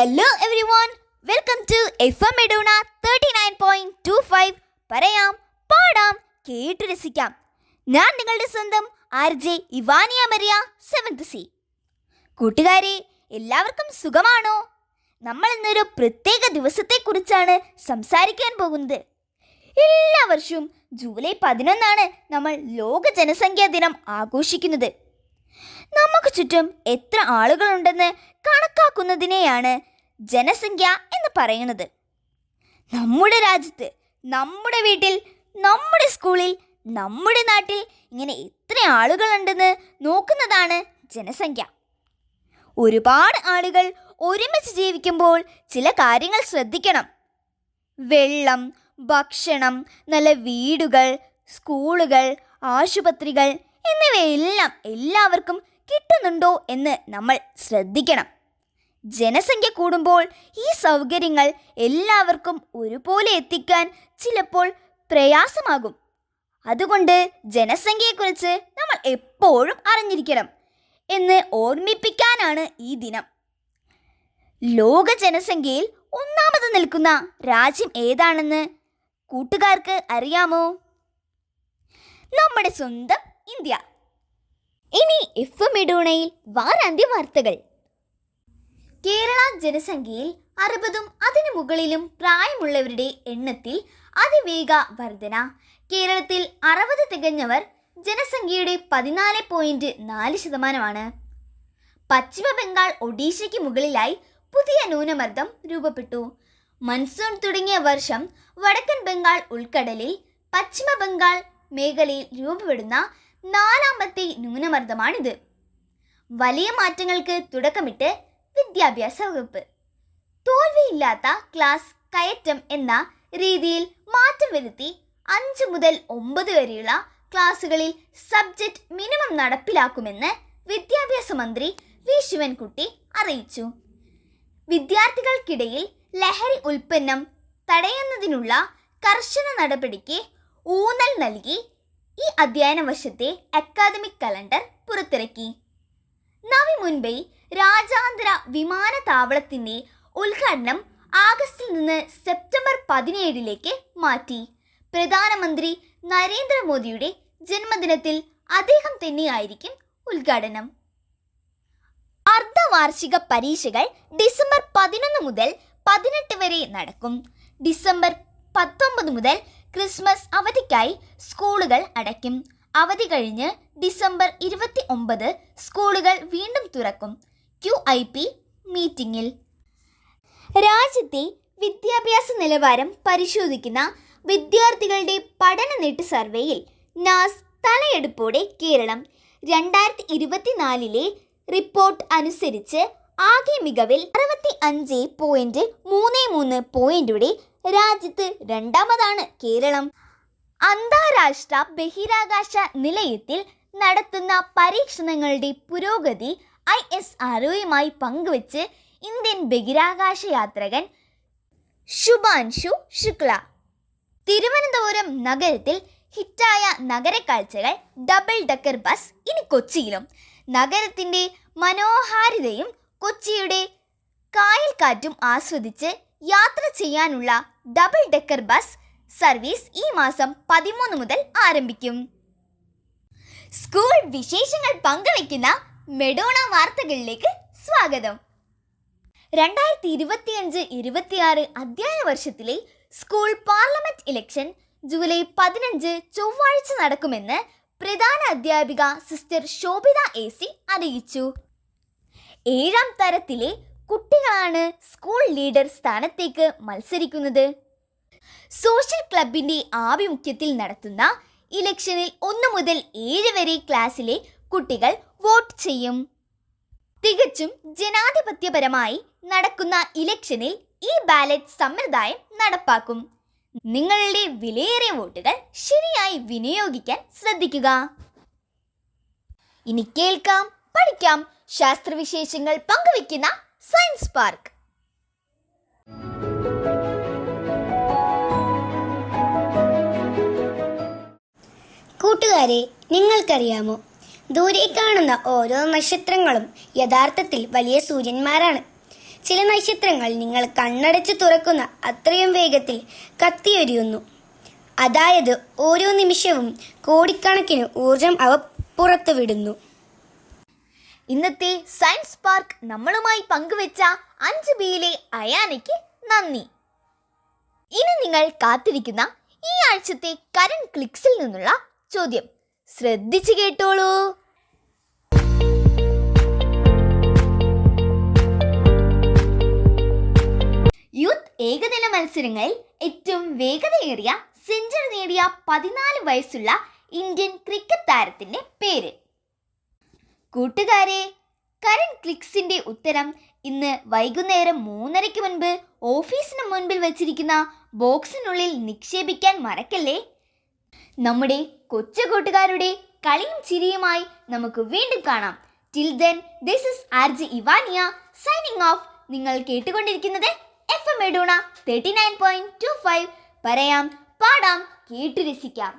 Hello everyone, welcome to FM Madonna 39.25. പറയാം, പാടാം, കേട്ടു രസിക്കാം. ഞാൻ നിങ്ങളുടെ സ്വന്തം RJ Evaniya Maria 7th C. കൂട്ടുകാരെ, എല്ലാവർക്കും സുഖമാണോ? നമ്മൾ ഇന്നൊരു പ്രത്യേക ദിവസത്തെക്കുറിച്ചാണ് സംസാരിക്കാൻ പോകുന്നത്. എല്ലാ വർഷവും ജൂലൈ 11 നമ്മൾ ലോക ജനസംഖ്യാ ദിനം ആഘോഷിക്കുന്നത്. നമുക്ക് ചുറ്റും എത്ര ആളുകളുണ്ടെന്ന് കണക്കാക്കുന്നതിനെയാണ് ജനസംഖ്യ എന്ന് പറയുന്നത്. നമ്മുടെ രാജ്യത്ത്, നമ്മുടെ വീട്ടിൽ, നമ്മുടെ സ്കൂളിൽ, നമ്മുടെ നാട്ടിൽ ഇങ്ങനെ എത്ര ആളുകളുണ്ടെന്ന് നോക്കുന്നതാണ് ജനസംഖ്യ. ഒരുപാട് ആളുകൾ ഒരുമിച്ച് ജീവിക്കുമ്പോൾ ചില കാര്യങ്ങൾ ശ്രദ്ധിക്കണം. വെള്ളം, ഭക്ഷണം, നല്ല വീടുകൾ, സ്കൂളുകൾ, ആശുപത്രികൾ എന്നിവയെല്ലാം എല്ലാവർക്കും കിട്ടുന്നുണ്ടോ എന്ന് നമ്മൾ ശ്രദ്ധിക്കണം. ജനസംഖ്യ കൂടുമ്പോൾ ഈ സൗകര്യങ്ങൾ എല്ലാവർക്കും ഒരുപോലെ എത്തിക്കാൻ ചിലപ്പോൾ പ്രയാസമാകും. അതുകൊണ്ട് ജനസംഖ്യയെക്കുറിച്ച് നമ്മൾ എപ്പോഴും അറിഞ്ഞിരിക്കണം എന്ന് ഓർമ്മിപ്പിക്കാനാണ് ഈ ദിനം. ലോക ജനസംഖ്യയിൽ ഒന്നാമത് നിൽക്കുന്ന രാജ്യം ഏതാണെന്ന് കൂട്ടുകാർക്ക് അറിയാമോ? നമ്മുടെ സ്വന്തം ഇന്ത്യ. ഇനി FM മെഡോണയിൽ വാരാന്ത്യ വാർത്തകൾ. കേരള ജനസംഖ്യയിൽ 60-ഉം അതിനു മുകളിലും പ്രായമുള്ളവരുടെ എണ്ണത്തിൽ അതിവേഗ വർധന. കേരളത്തിൽ 60 തികഞ്ഞവർ ജനസംഖ്യയുടെ 14.4%. പശ്ചിമ ബംഗാൾ, ഒഡീഷയ്ക്ക് മുകളിലായി പുതിയ ന്യൂനമർദ്ദം രൂപപ്പെട്ടു. മൺസൂൺ തുടങ്ങിയ വർഷം വടക്കൻ ബംഗാൾ ഉൾക്കടലിൽ പശ്ചിമ ബംഗാൾ മേഖലയിൽ രൂപപ്പെടുന്ന 4ാമത്തെ ന്യൂനമർദ്ദമാണിത്. വലിയ മാറ്റങ്ങൾക്ക് തുടക്കമിട്ട് വിദ്യാഭ്യാസ വകുപ്പ്. തോൽവിയില്ലാത്ത ക്ലാസ് കയറ്റം എന്ന രീതിയിൽ മാറ്റം വരുത്തി 5 മുതൽ 9 വരെയുള്ള ക്ലാസുകളിൽ സബ്ജക്റ്റ് മിനിമം നടപ്പിലാക്കുമെന്ന് വിദ്യാഭ്യാസ മന്ത്രി വി ശിവൻകുട്ടി അറിയിച്ചു. വിദ്യാർത്ഥികൾക്കിടയിൽ ലഹരി ഉൽപ്പന്നം തടയുന്നതിനുള്ള കർശന നടപടിക്ക് ഊന്നൽ നൽകി ഈ അധ്യയന വർഷത്തെ അക്കാദമിക് കലണ്ടർ പുറത്തിറക്കി. നവി മുംബൈ രാജ്യാന്തര വിമാനത്താവളത്തിൻ്റെ ഉദ്ഘാടനം ആഗസ്റ്റിൽ നിന്ന് സെപ്റ്റംബർ 17 മാറ്റി. പ്രധാനമന്ത്രി നരേന്ദ്രമോദിയുടെ ജന്മദിനത്തിൽ അദ്ദേഹം തന്നെയായിരിക്കും ഉദ്ഘാടനം. അർദ്ധവാർഷിക പരീക്ഷകൾ ഡിസംബർ 11 മുതൽ 18 വരെ നടക്കും. ഡിസംബർ 19 മുതൽ ക്രിസ്മസ് അവധിക്കായി സ്കൂളുകൾ അടയ്ക്കും. അവധി കഴിഞ്ഞ് ഡിസംബർ 29 സ്കൂളുകൾ വീണ്ടും തുറക്കും. QIP മീറ്റിംഗിൽ രാജ്യത്തെ വിദ്യാഭ്യാസ നിലവാരം പരിശോധിക്കുന്ന വിദ്യാർത്ഥികളുടെ പഠന നേട്ട സർവേയിൽ നാസ് തലയെടുപ്പോടെ കേരളം. 2024 റിപ്പോർട്ട് അനുസരിച്ച് ആകെ മികവിൽ 65.33 പോയിന്റോടെ രാജ്യത്ത് രണ്ടാമതാണ് കേരളം. അന്താരാഷ്ട്ര ബഹിരാകാശ നിലയത്തിൽ നടത്തുന്ന പരീക്ഷണങ്ങളുടെ പുരോഗതി ISROയുമായി പങ്കുവച്ച് ഇന്ത്യൻ ബഹിരാകാശ യാത്രികൻ ശുഭാൻശു ശുക്ല. തിരുവനന്തപുരം നഗരത്തിൽ ഹിറ്റായ നഗരക്കാഴ്ചകൾ ഡബിൾ ഡെക്കർ ബസ് ഇനി കൊച്ചിയിലും. നഗരത്തിൻ്റെ മനോഹാരിതയും കൊച്ചിയുടെ കായൽക്കാറ്റും ആസ്വദിച്ച് യാത്ര ചെയ്യാനുള്ള ഡബിൾ ഡെക്കർ ബസ് സർവീസ് ഈ മാസം 13 മുതൽ ആരംഭിക്കും. സ്കൂൾ വിശേഷങ്ങൾ പങ്കുവയ്ക്കുന്ന മെഡോണ വാർത്തകളിലേക്ക് സ്വാഗതം. 2025-26 അധ്യയന വർഷത്തിലെ സ്കൂൾ പാർലമെന്റ് ഇലക്ഷൻ ജൂലൈ 15 ചൊവ്വാഴ്ച നടക്കുമെന്ന് പ്രധാന അധ്യാപിക സിസ്റ്റർ ശോഭിത AC അറിയിച്ചു. 7ാം തരത്തിലെ കുട്ടികളാണ് സ്കൂൾ ലീഡർ സ്ഥാനത്തേക്ക് മത്സരിക്കുന്നത്. സോഷ്യൽ ക്ലബിൻ്റെ ആഭിമുഖ്യത്തിൽ നടത്തുന്ന ഇലക്ഷനിൽ 1 മുതൽ 7 വരെ ക്ലാസ്സിലെ കുട്ടികൾ വോട്ട് ചെയ്യും. തികച്ചും ജനാധിപത്യപരമായി നടക്കുന്ന ഇലക്ഷനിൽ ഈ ബാലറ്റ് സമ്പ്രദായം നടപ്പാക്കും. നിങ്ങളുടെ വിലയേറിയ വോട്ടുകൾ ശരിയായി വിനിയോഗിക്കാൻ ശ്രദ്ധിക്കുക. ഇനി കേൾക്കാം, പഠിക്കാം, ശാസ്ത്രവിശേഷങ്ങൾ പങ്കുവയ്ക്കുന്ന സയൻസ് പാർക്ക്. കൂട്ടുകാരെ, നിങ്ങൾക്കറിയാമോ, ദൂരെ കാണുന്ന ഓരോ നക്ഷത്രങ്ങളും യഥാർത്ഥത്തിൽ വലിയ സൂര്യന്മാരാണ്. ചില നക്ഷത്രങ്ങൾ നിങ്ങൾ കണ്ണടച്ച് തുറക്കുന്ന അത്രയും വേഗത്തിൽ കത്തിയൊരിയുന്നു. അതായത് ഓരോ നിമിഷവും കോടിക്കണക്കിന് ഊർജം അവ പുറത്തുവിടുന്നു. ഇന്നത്തെ സയൻസ് പാർക്ക് നമ്മളുമായി പങ്കുവെച്ച 5Bയിലെ അയാനയ്ക്ക് നന്ദി. ഇനി നിങ്ങൾ കാത്തിരിക്കുന്ന ഈ ആഴ്ചത്തെ കറന്റ് ക്ലിക്സിൽ നിന്നുള്ള ചോദ്യം ശ്രദ്ധിച്ചു കേട്ടോളൂ. യൂത്ത് ഏകദിന മത്സരങ്ങളിൽ ഏറ്റവും വേഗതയേറിയ സെഞ്ചുറി നേടിയ 14 വയസ്സുള്ള ഇന്ത്യൻ ക്രിക്കറ്റ് താരത്തിന്റെ പേര്. കൂട്ടുകാരെ, കറന്റ് ക്ലിക്സിന്റെ ഉത്തരം ഇന്ന് വൈകുന്നേരം 3:30 മുൻപ് ഓഫീസിന് മുൻപിൽ വെച്ചിരിക്കുന്ന ബോക്സിനുള്ളിൽ നിക്ഷേപിക്കാൻ മറക്കല്ലേ. നമ്മുടെ കൊച്ചു കൂട്ടുകാരുടെ കളിയും ചിരിയുമായി നമുക്ക് വീണ്ടും കാണാം. Till then, this is RJ Evaniya signing off. നിങ്ങൾ കേട്ടുകൊണ്ടിരിക്കുന്നത് FM എഡൂണ 39.25. പറയാം, പാടാം, കേട്ടു രസിക്കാം.